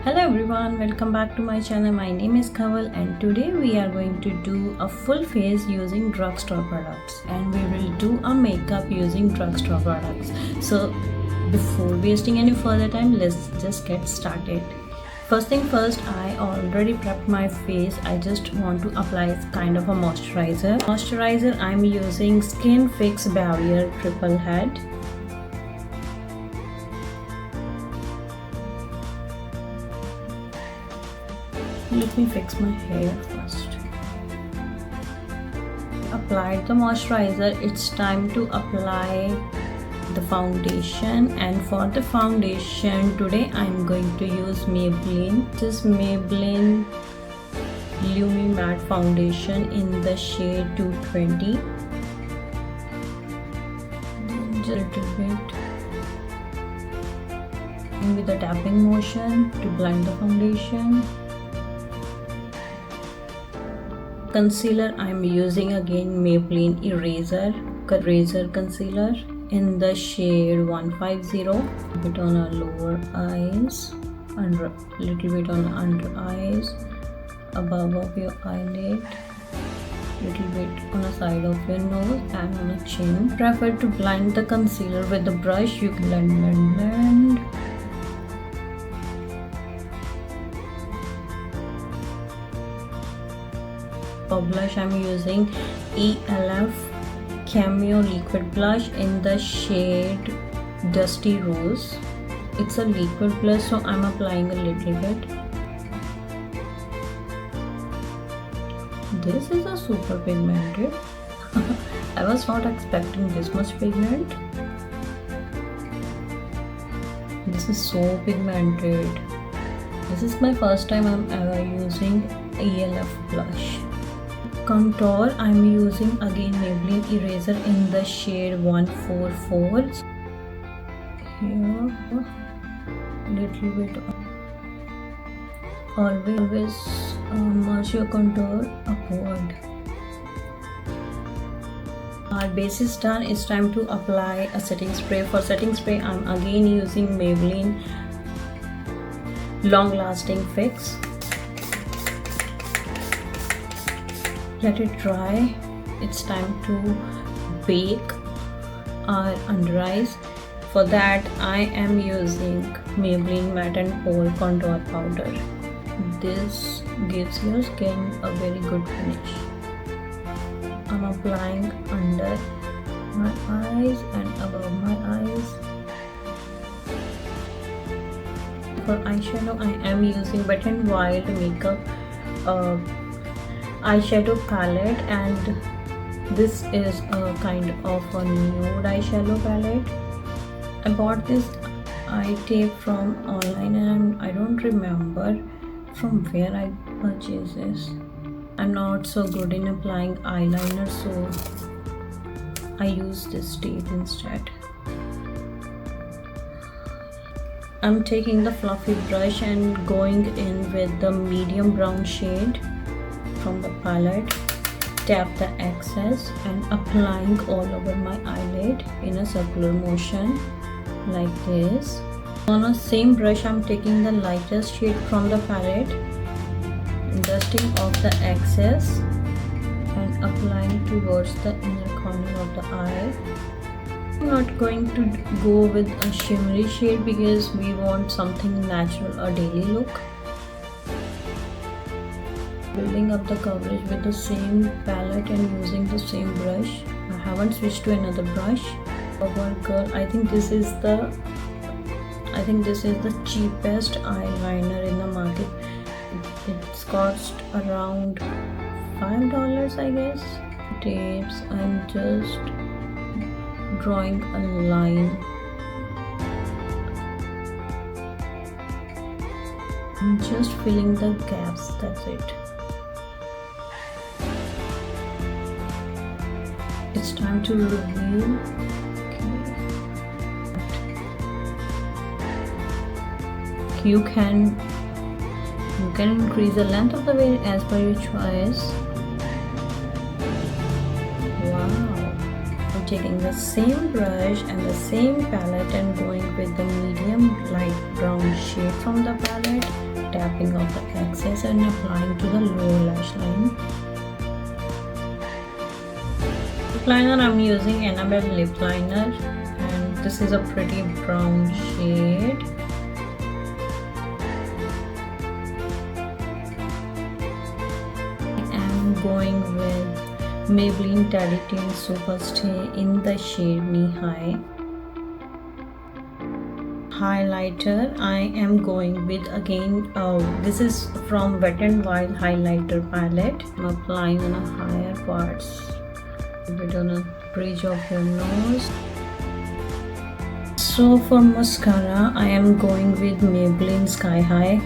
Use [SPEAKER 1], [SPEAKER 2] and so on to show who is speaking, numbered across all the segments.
[SPEAKER 1] Hello everyone, welcome back to my channel. My name is Kaval and today we are going to do a full face using drugstore products and we will do a makeup using drugstore products. So before wasting any further time, let's just get started. First thing first, I already prepped my face. I just want to apply kind of a moisturizer. I'm using Skin Fix Barrier Triple Head. Let me fix my hair first. Applied the moisturizer, it's time to apply the foundation, and for the foundation today I'm going to use Maybelline. This is Maybelline Lumi Matte Foundation in the shade 220. Just a little bit, and with a tapping motion to blend the foundation. Concealer, I'm using again Maybelline Eraser Concealer in the shade 150. A bit on our lower eyes, little bit on under eyes, above of your eyelid, little bit on the side of your nose and on the chin. Prefer to blend the concealer with the brush. You can blend. For blush, I'm using ELF Cameo Liquid Blush in the shade Dusty Rose. It's a liquid blush, so I'm applying a little bit. This is a super pigmented. I was not expecting this much pigment. This is so pigmented. This is my first time I'm ever using ELF blush. Contour, I'm using again Maybelline Eraser in the shade 144. Here, little bit. Always merge your contour upward. Our base is done. It's time to apply a setting spray. For setting spray, I'm again using Maybelline Long Lasting Fix. Let it dry. It's time to bake our under eyes. For that, I am using Maybelline Matte and Pore Contour Powder. This gives your skin a very good finish. I'm applying under my eyes and above my eyes. For eyeshadow, I am using Wet n Wild makeup eyeshadow palette, and this is a kind of a nude eyeshadow palette. I bought this eye tape from online and I don't remember from where I purchased this. I'm not so good in applying eyeliner, so I use this tape instead. I'm taking the fluffy brush and going in with the medium brown shade from the palette. Tap the excess and applying all over my eyelid in a circular motion like this. On the same brush, I'm taking the lightest shade from the palette, dusting off the excess and applying towards the inner corner of the eye. I'm not going to go with a shimmery shade because we want something natural, a daily look. Building up the coverage with the same palette and using the same brush. I haven't switched to another brush. CoverGirl, I think this is the cheapest eyeliner in the market. It's cost around $5, I guess. Tapes, I'm just drawing a line. I'm just filling the gaps, that's it. It's time to reveal. Okay. You can increase the length of the veil as per your choice. Wow, taking the same brush and the same palette and going with the medium light brown shade from the palette, tapping off the excess and applying to the lower lash line. Lip liner, I'm using Enamel lip liner, and this is a pretty brown shade. I'm going with Maybelline Teddy Teen Superstay in the shade Knee High. Highlighter, I am going with again this is from Wet n Wild highlighter palette. I'm applying on the higher parts, a bit on the bridge of your nose. So for mascara, I am going with Maybelline Sky High.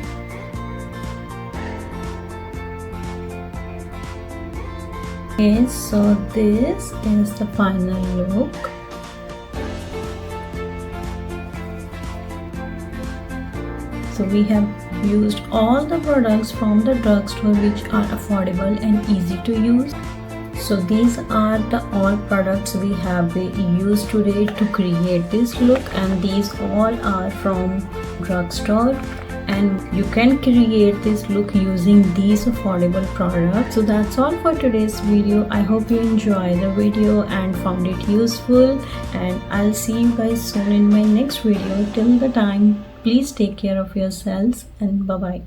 [SPEAKER 1] Okay, so this is the final look. So we have used all the products from the drugstore which are affordable and easy to use. So these are the all products we have used today to create this look, and these all are from drugstore, and you can create this look using these affordable products. So that's all for today's video. I hope you enjoyed the video and found it useful, and I'll see you guys soon in my next video. Till the time, please take care of yourselves and bye bye.